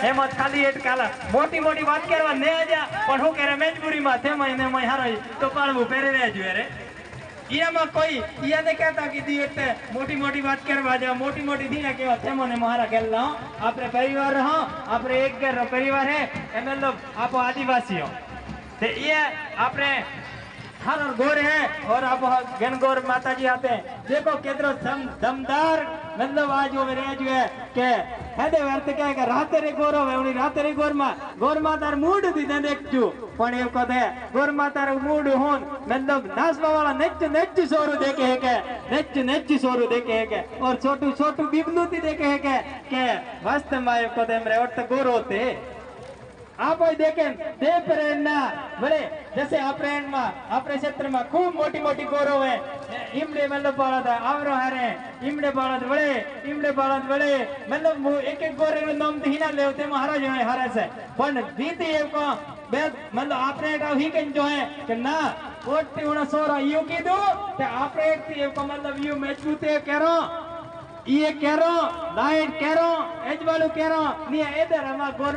એમ જ ખાલી એટ કાલા મોટી મોટી વાત કરવા ને આજા પણ હું કરે મજબૂરીમાં તે મહિને મય હારાઈ તો પાળવું પહેરી રહેજો રે ઈયામાં કોઈ ઈયાને કહેતા કીધી એટલે મોટી મોટી વાત કરવા જાવ મોટી મોટી દીને કેવા તે મને મારા કેલા આપણે પરિવાર રહો આપણે એક ઘર પરિવાર હે એમ लोग आप आदिवासी हो ते ये आपने हर गोर है और आप गणगौर माता जी आते हैं देखो कितरो दमदार मतलब आज वो मेरे जो है के हेदे वर्त क्या है राते रे गोरो है उनी राते रे गोर मातार मूड दी दे देखजू पण ए कदे गोर मातार मूड होन मतलब नाचवा वाला नेच सोरू देखे है के नेच सोरू देखे है के और छोटू छोटू बिबलूती देखे है के वास्तव में ए कदे हमरे वर्त गोरो थे आप देखें दे प्रेरणा बड़े जैसे अप्रेण में अपने क्षेत्र में खूब मोटी मोटी गौरव है इमड़े मतलब बाड़ा था आवरो हरे इमड़े बाड़ा बड़े मतलब एक एक गोरे नु नाम दीना लेते महाराज है हरे से पण बीती ए को मतलब आपने का ही कन जो है कि ना ओटी उना सोरा यू कीधु ते आपने एक थी को मतलब यू मजबूते करो ये करो लाइट करो एज वालू करो नी इधर हमा गोर